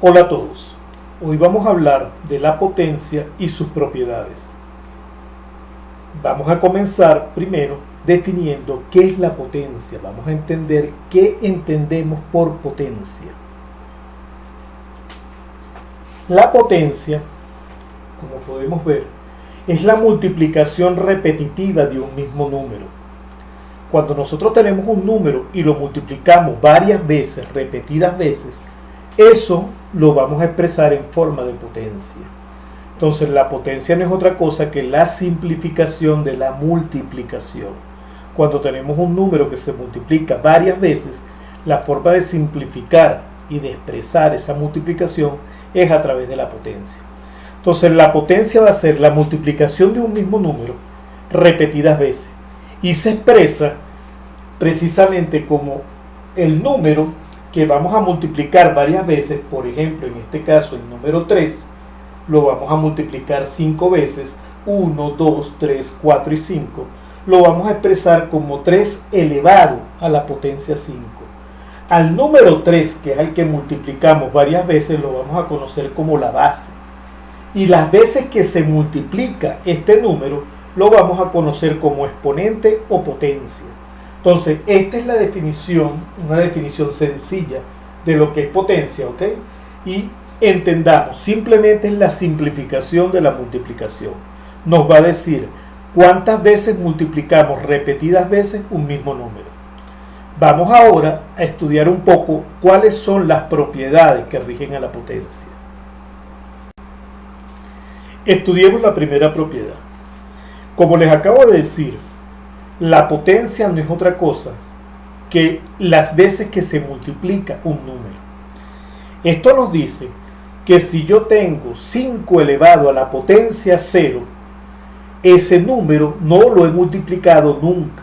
Hola a todos, hoy vamos a hablar de la potencia y sus propiedades. Vamos a comenzar primero definiendo qué es la potencia. Vamos a entender qué entendemos por potencia. La potencia, como podemos ver, es la multiplicación repetitiva de un mismo número. Cuando nosotros tenemos un número y lo multiplicamos varias veces, repetidas veces, eso lo vamos a expresar en forma de potencia. Entonces la potencia no es otra cosa que la simplificación de la multiplicación. Cuando tenemos un número que se multiplica varias veces, la forma de simplificar y de expresar esa multiplicación es a través de la potencia. Entonces la potencia va a ser la multiplicación de un mismo número repetidas veces y se expresa precisamente como el número que vamos a multiplicar varias veces. Por ejemplo, en este caso el número 3 lo vamos a multiplicar 5 veces, 1, 2, 3, 4 y 5. Lo vamos a expresar como 3 elevado a la potencia 5. Al número 3, que es el que multiplicamos varias veces, lo vamos a conocer como la base. Y las veces que se multiplica este número, lo vamos a conocer como exponente o potencia. Entonces, esta es la definición, una definición sencilla de lo que es potencia, ¿ok? Y entendamos, simplemente es la simplificación de la multiplicación. Nos va a decir cuántas veces multiplicamos repetidas veces un mismo número. Vamos ahora a estudiar un poco cuáles son las propiedades que rigen a la potencia. Estudiemos la primera propiedad. Como les acabo de decir, la potencia no es otra cosa que las veces que se multiplica un número. Esto nos dice que si yo tengo 5 elevado a la potencia 0, ese número no lo he multiplicado nunca,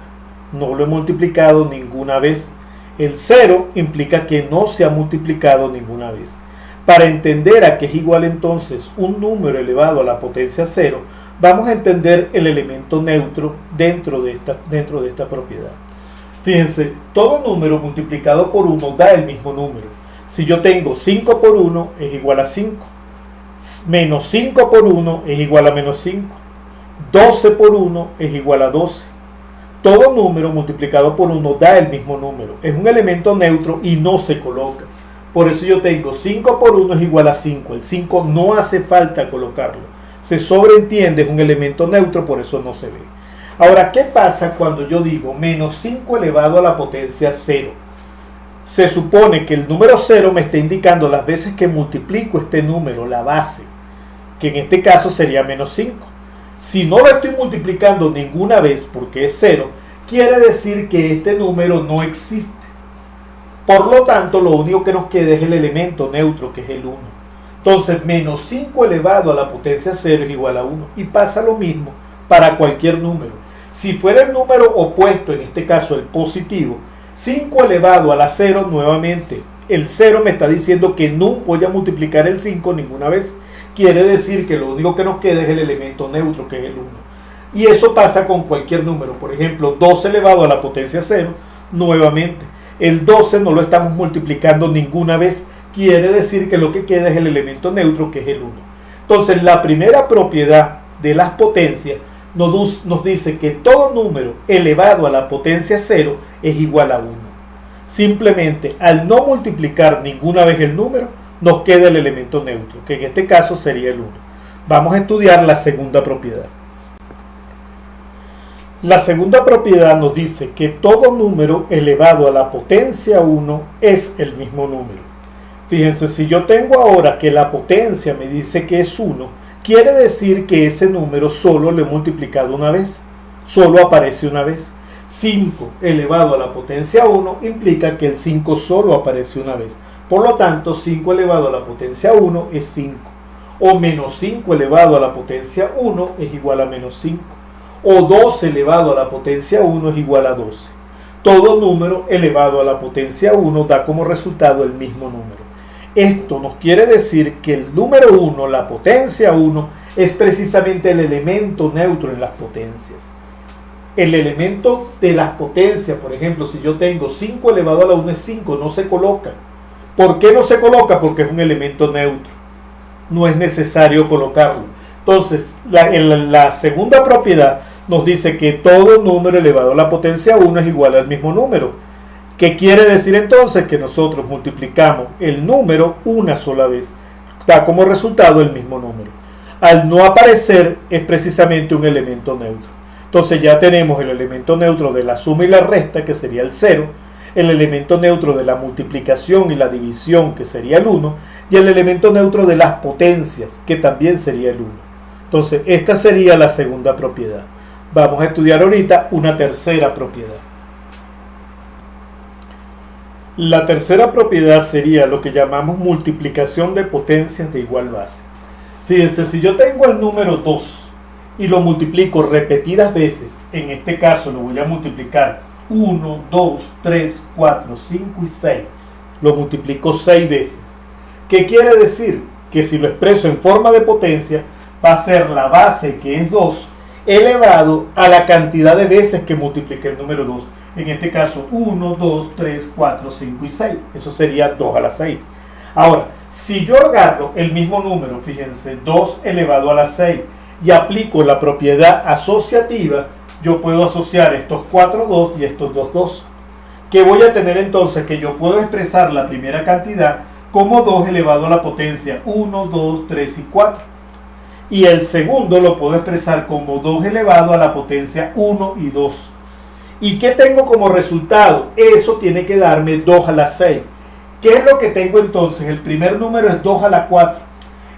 no lo he multiplicado ninguna vez. El 0 implica que no se ha multiplicado ninguna vez. Para entender a qué es igual entonces un número elevado a la potencia 0, vamos a entender el elemento neutro dentro de esta propiedad. Fíjense, todo número multiplicado por 1 da el mismo número. Si yo tengo 5 por 1 es igual a 5, menos 5 por 1 es igual a menos 5, 12 por 1 es igual a 12. Todo número multiplicado por 1 da el mismo número. Es un elemento neutro y no se coloca. Por eso yo tengo 5 por 1 es igual a 5. El 5 no hace falta colocarlo. Se sobreentiende, es un elemento neutro, por eso no se ve. Ahora, ¿qué pasa cuando yo digo menos 5 elevado a la potencia 0? Se supone que el número 0 me está indicando las veces que multiplico este número, la base, que en este caso sería menos 5. Si no lo estoy multiplicando ninguna vez porque es 0, quiere decir que este número no existe. Por lo tanto, lo único que nos queda es el elemento neutro, que es el 1. Entonces, menos 5 elevado a la potencia 0 es igual a 1. Y pasa lo mismo para cualquier número. Si fuera el número opuesto, en este caso el positivo, 5 elevado a la 0, nuevamente, el 0 me está diciendo que no voy a multiplicar el 5 ninguna vez. Quiere decir que lo único que nos queda es el elemento neutro, que es el 1. Y eso pasa con cualquier número. Por ejemplo, 12 elevado a la potencia 0, nuevamente, el 12 no lo estamos multiplicando ninguna vez. Quiere decir que lo que queda es el elemento neutro, que es el 1. Entonces, la primera propiedad de las potencias nos dice que todo número elevado a la potencia 0 es igual a 1. Simplemente, al no multiplicar ninguna vez el número, nos queda el elemento neutro, que en este caso sería el 1. Vamos a estudiar la segunda propiedad. La segunda propiedad nos dice que todo número elevado a la potencia 1 es el mismo número. Fíjense, si yo tengo ahora que la potencia me dice que es 1, quiere decir que ese número solo lo he multiplicado una vez, solo aparece una vez. 5 elevado a la potencia 1 implica que el 5 solo aparece una vez. Por lo tanto, 5 elevado a la potencia 1 es 5. O menos 5 elevado a la potencia 1 es igual a menos 5. O 12 elevado a la potencia 1 es igual a 12. Todo número elevado a la potencia 1 da como resultado el mismo número. Esto nos quiere decir que el número 1, la potencia 1, es precisamente el elemento neutro en las potencias. El elemento de las potencias, por ejemplo, si yo tengo 5 elevado a la 1 es 5, no se coloca. ¿Por qué no se coloca? Porque es un elemento neutro. No es necesario colocarlo. Entonces, la segunda propiedad nos dice que todo número elevado a la potencia 1 es igual al mismo número. ¿Qué quiere decir entonces? Que nosotros multiplicamos el número una sola vez. Da como resultado el mismo número. Al no aparecer es precisamente un elemento neutro. Entonces ya tenemos el elemento neutro de la suma y la resta, que sería el 0, el elemento neutro de la multiplicación y la división, que sería el 1, y el elemento neutro de las potencias, que también sería el 1. Entonces esta sería la segunda propiedad. Vamos a estudiar ahorita una tercera propiedad. La tercera propiedad sería lo que llamamos multiplicación de potencias de igual base. Fíjense, si yo tengo el número 2 y lo multiplico repetidas veces, en este caso lo voy a multiplicar 1, 2, 3, 4, 5 y 6. Lo multiplico 6 veces. ¿Qué quiere decir? Que si lo expreso en forma de potencia, va a ser la base, que es 2, elevado a la cantidad de veces que multiplique el número 2. En este caso, 1, 2, 3, 4, 5 y 6. Eso sería 2 a la 6. Ahora, si yo agarro el mismo número, fíjense, 2 elevado a la 6, y aplico la propiedad asociativa, yo puedo asociar estos 4 2 y estos 2 2. ¿Qué voy a tener entonces? Que yo puedo expresar la primera cantidad como 2 elevado a la potencia 1, 2, 3 y 4. Y el segundo lo puedo expresar como 2 elevado a la potencia 1 y 2. ¿Y qué tengo como resultado? Eso tiene que darme 2 a la 6. ¿Qué es lo que tengo entonces? El primer número es 2 a la 4.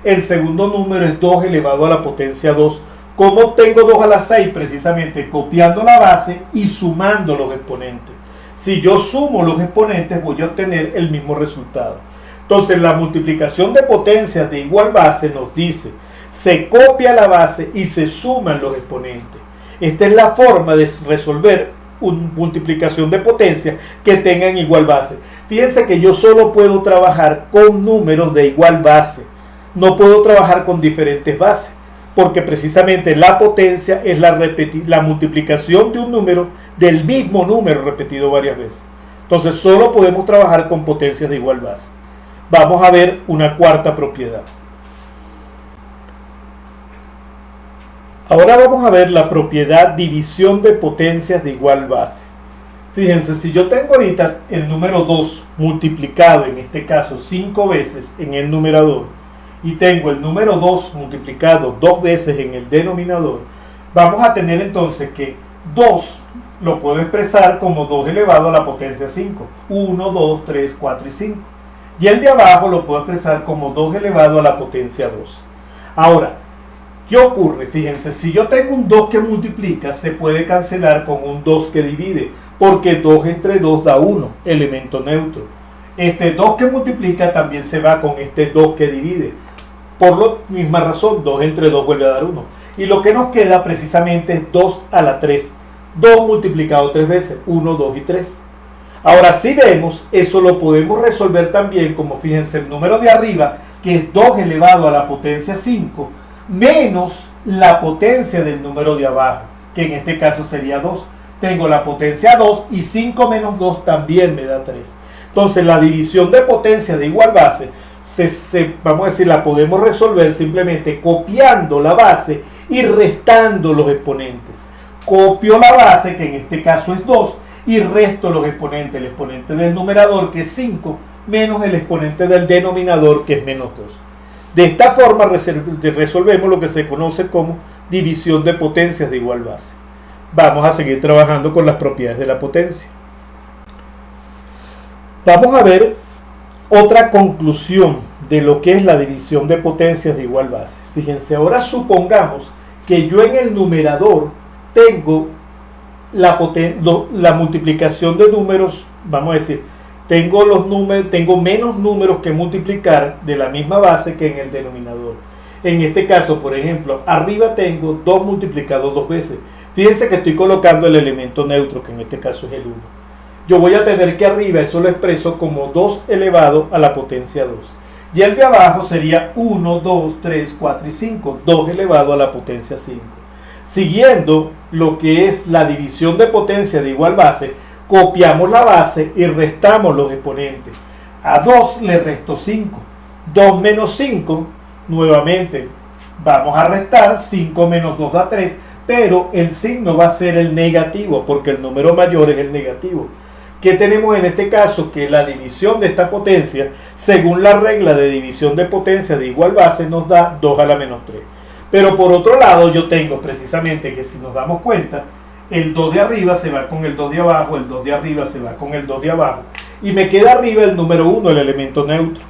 El segundo número es 2 elevado a la potencia 2. ¿Cómo tengo 2 a la 6? Precisamente copiando la base y sumando los exponentes. Si yo sumo los exponentes, voy a obtener el mismo resultado. Entonces, la multiplicación de potencias de igual base nos dice, se copia la base y se suman los exponentes. Esta es la forma de resolver una multiplicación de potencias que tengan igual base. Fíjense que yo solo puedo trabajar con números de igual base. No puedo trabajar con diferentes bases, porque precisamente la potencia es la multiplicación de un número del mismo número repetido varias veces. Entonces solo podemos trabajar con potencias de igual base. Vamos a ver una cuarta propiedad. Ahora vamos a ver la propiedad división de potencias de igual base. Fíjense, si yo tengo ahorita el número 2 multiplicado, en este caso 5 veces en el numerador, y tengo el número 2 multiplicado 2 veces en el denominador, vamos a tener entonces que 2 lo puedo expresar como 2 elevado a la potencia 5. 1, 2, 3, 4 y 5. Y el de abajo lo puedo expresar como 2 elevado a la potencia 2. Ahora, ¿qué ocurre? Fíjense, si yo tengo un 2 que multiplica, se puede cancelar con un 2 que divide, porque 2 entre 2 da 1, elemento neutro. Este 2 que multiplica también se va con este 2 que divide. Por la misma razón, 2 entre 2 vuelve a dar 1. Y lo que nos queda precisamente es 2 a la 3. 2 multiplicado 3 veces, 1, 2 y 3. Ahora, si vemos, eso lo podemos resolver también como, fíjense, el número de arriba, que es 2 elevado a la potencia 5, menos la potencia del número de abajo, que en este caso sería 2. Tengo la potencia 2 y 5 menos 2 también me da 3. Entonces, la división de potencia de igual base, vamos a decir, la podemos resolver simplemente copiando la base y restando los exponentes. Copio la base, que en este caso es 2, y resto los exponentes. El exponente del numerador, que es 5, menos el exponente del denominador, que es menos 2. De esta forma resolvemos lo que se conoce como división de potencias de igual base. Vamos a seguir trabajando con las propiedades de la potencia. Vamos a ver otra conclusión de lo que es la división de potencias de igual base. Fíjense, ahora supongamos que yo en el numerador tengo la multiplicación de números, vamos a decir, tengo menos números que multiplicar de la misma base que en el denominador. En este caso, por ejemplo, arriba tengo 2 multiplicado 2 veces. Fíjense que estoy colocando el elemento neutro, que en este caso es el 1. Yo voy a tener que arriba eso lo expreso como 2 elevado a la potencia 2. Y el de abajo sería 1, 2, 3, 4 y 5. 2 elevado a la potencia 5. Siguiendo lo que es la división de potencia de igual base, copiamos la base y restamos los exponentes. A 2 le resto 5. 2 menos 5, nuevamente vamos a restar. 5 menos 2 da 3, pero el signo va a ser el negativo, porque el número mayor es el negativo. ¿Qué tenemos en este caso? Que la división de esta potencia, según la regla de división de potencia de igual base, nos da 2 a la menos 3. Pero por otro lado, yo tengo precisamente que si nos damos cuenta, el 2 de arriba se va con el 2 de abajo, el 2 de arriba se va con el 2 de abajo, y me queda arriba el número 1, el elemento neutro.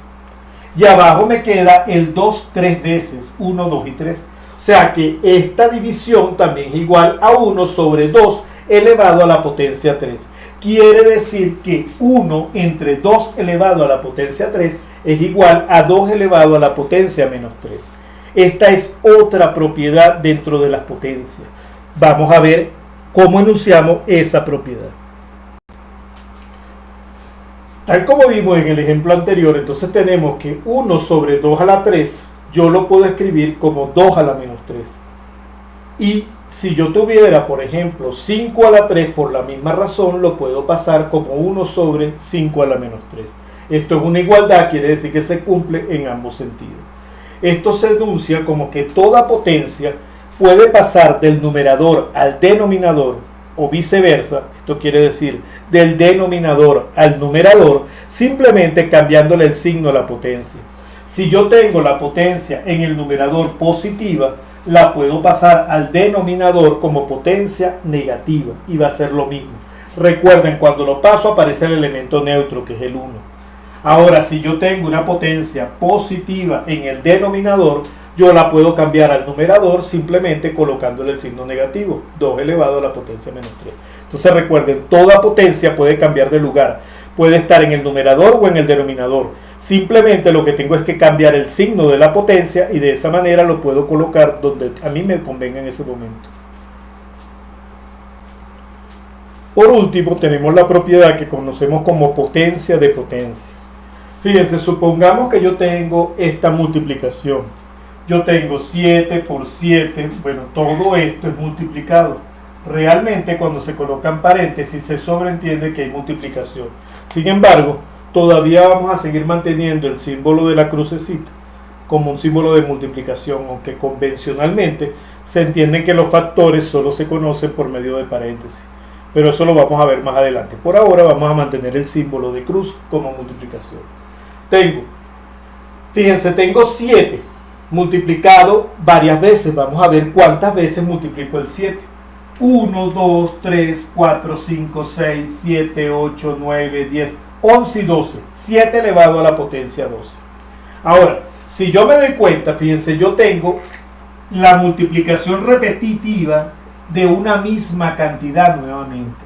Y abajo me queda el 2 tres veces, 1, 2 y 3. O sea que esta división también es igual a 1 sobre 2 elevado a la potencia 3. Quiere decir que 1 entre 2 elevado a la potencia 3 es igual a 2 elevado a la potencia menos 3. Esta es otra propiedad dentro de las potencias. Vamos a ver cómo enunciamos esa propiedad. Tal como vimos en el ejemplo anterior, entonces tenemos que 1 sobre 2 a la 3, yo lo puedo escribir como 2 a la menos 3. Y si yo tuviera, por ejemplo, 5 a la 3 por la misma razón, lo puedo pasar como 1 sobre 5 a la menos 3. Esto es una igualdad, quiere decir que se cumple en ambos sentidos. Esto se enuncia como que toda potencia puede pasar del numerador al denominador o viceversa. Esto quiere decir del denominador al numerador, simplemente cambiándole el signo a la potencia. Si yo tengo la potencia en el numerador positiva, la puedo pasar al denominador como potencia negativa y va a ser lo mismo. Recuerden, cuando lo paso aparece el elemento neutro, que es el 1. Ahora, si yo tengo una potencia positiva en el denominador, yo la puedo cambiar al numerador simplemente colocándole el signo negativo, 2 elevado a la potencia menos 3. Entonces recuerden, toda potencia puede cambiar de lugar, puede estar en el numerador o en el denominador. Simplemente lo que tengo es que cambiar el signo de la potencia y de esa manera lo puedo colocar donde a mí me convenga en ese momento. Por último, tenemos la propiedad que conocemos como potencia de potencia. Fíjense, supongamos que yo tengo esta multiplicación. Yo tengo 7 por 7, bueno, todo esto es multiplicado. Realmente cuando se colocan paréntesis se sobreentiende que hay multiplicación. Sin embargo, todavía vamos a seguir manteniendo el símbolo de la crucecita como un símbolo de multiplicación, aunque convencionalmente se entiende que los factores solo se conocen por medio de paréntesis. Pero eso lo vamos a ver más adelante. Por ahora vamos a mantener el símbolo de cruz como multiplicación. Fíjense, tengo 7 multiplicado varias veces. Vamos a ver cuántas veces multiplico el 7. 1, 2, 3, 4, 5, 6, 7, 8, 9, 10, 11 y 12. 7 elevado a la potencia 12. Ahora, si yo me doy cuenta, fíjense, yo tengo la multiplicación repetitiva de una misma cantidad nuevamente.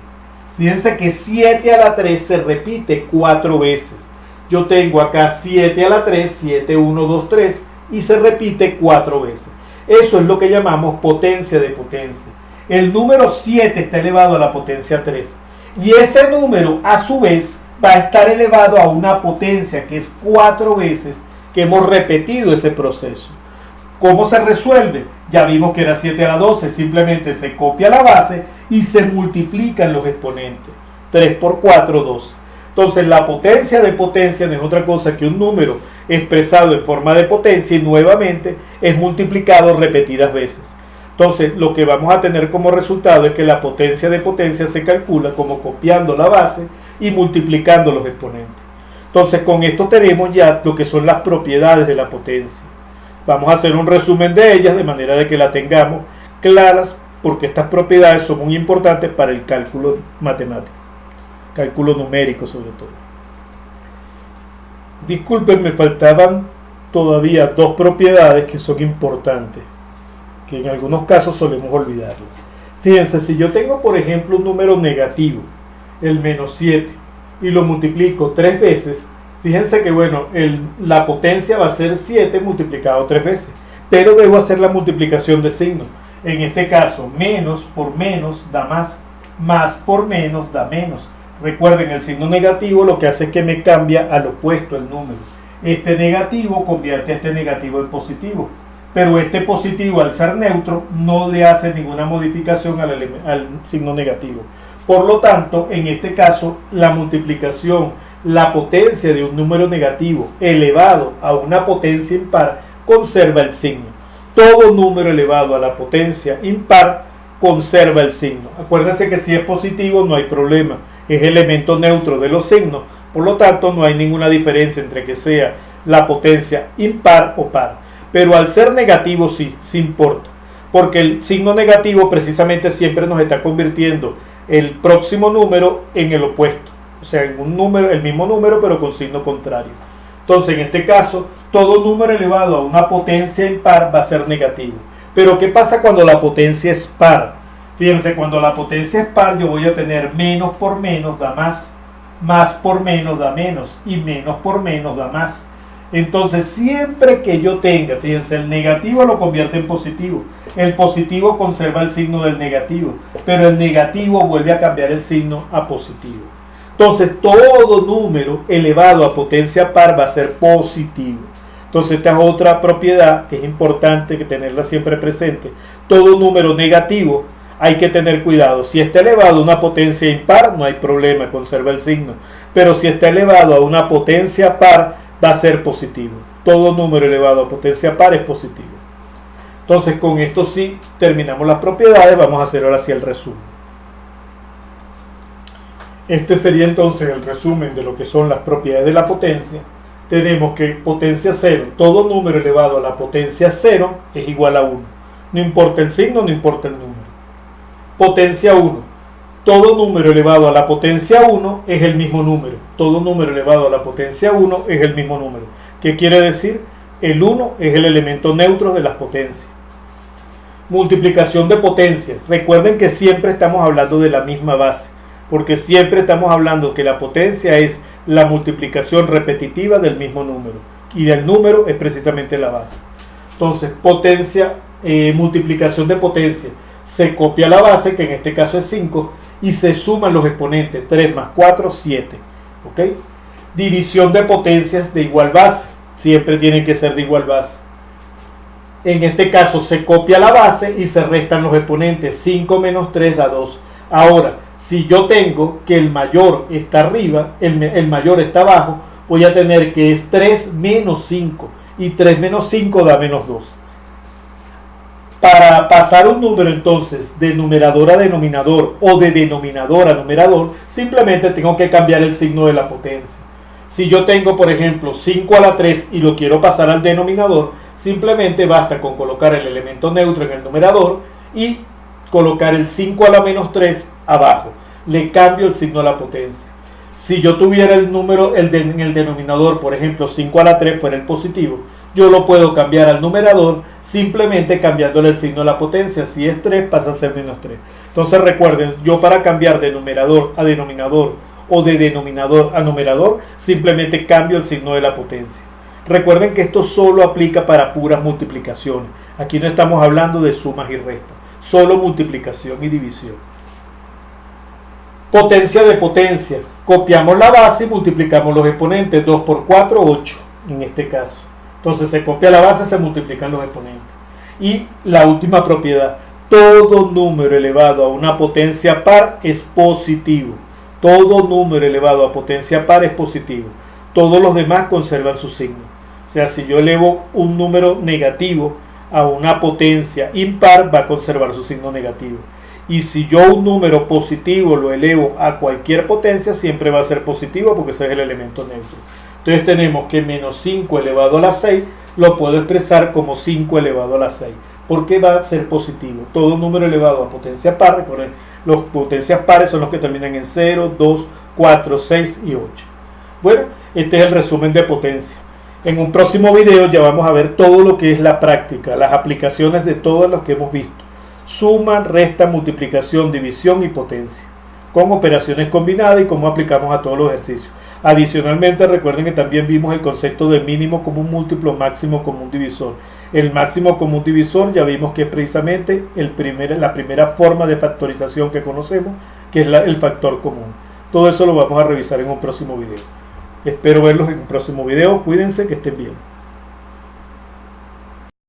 Fíjense que 7 a la 3 se repite 4 veces. Yo tengo acá 7 a la 3, 7, 1, 2, 3, y se repite 4 veces. Eso es lo que llamamos potencia de potencia. El número 7 está elevado a la potencia 3. Y ese número, a su vez, va a estar elevado a una potencia que es 4 veces que hemos repetido ese proceso. ¿Cómo se resuelve? Ya vimos que era 7 a la 12. Simplemente se copia la base y se multiplican los exponentes. 3 por 4, 12. Entonces la potencia de potencia no es otra cosa que un número expresado en forma de potencia y nuevamente es multiplicado repetidas veces. Entonces lo que vamos a tener como resultado es que la potencia de potencia se calcula como copiando la base y multiplicando los exponentes. Entonces con esto tenemos ya lo que son las propiedades de la potencia. Vamos a hacer un resumen de ellas de manera de que la tengamos claras, porque estas propiedades son muy importantes para el cálculo matemático. Cálculo numérico sobre todo. Disculpen, me faltaban todavía 2 propiedades que son importantes, que en algunos casos solemos olvidarlo. Fíjense, si yo tengo por ejemplo un número negativo, el menos 7, y lo multiplico 3 veces, fíjense que bueno, la potencia va a ser 7 multiplicado 3 veces, pero debo hacer la multiplicación de signo. En este caso, menos por menos da más por menos da menos. Recuerden, el signo negativo lo que hace es que me cambia al opuesto el número. Este negativo convierte a este negativo en positivo, pero este positivo, al ser neutro, no le hace ninguna modificación al signo negativo. Por lo tanto, en este caso, la multiplicación la potencia de un número negativo elevado a una potencia impar conserva el signo. Todo número elevado a la potencia impar conserva el signo. Acuérdense que si es positivo no hay problema, es elemento neutro de los signos, por lo tanto no hay ninguna diferencia entre que sea la potencia impar o par. Pero al ser negativo sí importa, porque el signo negativo precisamente siempre nos está convirtiendo el próximo número en el opuesto, o sea, en un número, el mismo número pero con signo contrario. Entonces en este caso todo número elevado a una potencia impar va a ser negativo. Pero ¿qué pasa cuando la potencia es par? Fíjense, cuando la potencia es par yo voy a tener menos por menos da más por menos da menos y menos por menos da más. Entonces siempre que yo tenga, fíjense, el negativo lo convierte en positivo, el positivo conserva el signo del negativo, pero el negativo vuelve a cambiar el signo a positivo. Entonces todo número elevado a potencia par va a ser positivo. Entonces esta es otra propiedad que es importante que tenerla siempre presente. Todo número negativo hay que tener cuidado. Si está elevado a una potencia impar, no hay problema, conserva el signo. Pero si está elevado a una potencia par, va a ser positivo. Todo número elevado a potencia par es positivo. Entonces con esto sí terminamos las propiedades. Vamos a hacer ahora sí el resumen. Este sería entonces el resumen de lo que son las propiedades de la potencia. Tenemos que potencia 0, todo número elevado a la potencia 0 es igual a 1. No importa el signo, no importa el número. Potencia 1, todo número elevado a la potencia 1 es el mismo número. Todo número elevado a la potencia 1 es el mismo número. ¿Qué quiere decir? El 1 es el elemento neutro de las potencias. Multiplicación de potencias. Recuerden que siempre estamos hablando de la misma base, porque siempre estamos hablando que la potencia es la multiplicación repetitiva del mismo número y el número es precisamente la base. Entonces multiplicación de potencia, se copia la base, que en este caso es 5, y se suman los exponentes, 3 más 4, 7. ¿Ok? División de potencias de igual base, siempre tienen que ser de igual base. En este caso se copia la base y se restan los exponentes, 5 menos 3 da 2. Ahora, si yo tengo que el mayor está arriba, el mayor está abajo, voy a tener que es 3 menos 5. Y 3 menos 5 da menos 2. Para pasar un número entonces de numerador a denominador o de denominador a numerador, simplemente tengo que cambiar el signo de la potencia. Si yo tengo, por ejemplo, 5 a la 3 y lo quiero pasar al denominador, simplemente basta con colocar el elemento neutro en el numerador y colocar el 5 a la menos 3 abajo. Le cambio el signo a la potencia. Si yo tuviera el número en el denominador, por ejemplo 5 a la 3 fuera el positivo, yo lo puedo cambiar al numerador simplemente cambiándole el signo a la potencia. Si es 3 pasa a ser menos 3. Entonces recuerden, yo para cambiar de numerador a denominador o de denominador a numerador simplemente cambio el signo de la potencia. Recuerden que esto solo aplica para puras multiplicaciones. Aquí no estamos hablando de sumas y restas, solo multiplicación y división. Potencia de potencia. Copiamos la base y multiplicamos los exponentes. 2 por 4, 8 en este caso. Entonces se copia la base, se multiplican los exponentes. Y la última propiedad. Todo número elevado a una potencia par es positivo. Todo número elevado a potencia par es positivo. Todos los demás conservan su signo. O sea, si yo elevo un número negativo a una potencia impar, va a conservar su signo negativo. Y si yo un número positivo lo elevo a cualquier potencia, siempre va a ser positivo porque ese es el elemento neutro. Entonces tenemos que menos 5 elevado a la 6 lo puedo expresar como 5 elevado a la 6. ¿Por qué va a ser positivo? Todo número elevado a potencia par, recuerden, los potencias pares son los que terminan en 0, 2, 4, 6 y 8. Bueno, este es el resumen de potencia. En un próximo video ya vamos a ver todo lo que es la práctica, las aplicaciones de todos los que hemos visto. Suma, resta, multiplicación, división y potencia, con operaciones combinadas y cómo aplicamos a todos los ejercicios. Adicionalmente, recuerden que también vimos el concepto de mínimo común múltiplo, máximo común divisor. El máximo común divisor ya vimos que es precisamente la primera forma de factorización que conocemos, que es el factor común. Todo eso lo vamos a revisar en un próximo video. Espero verlos en un próximo video. Cuídense, que estén bien.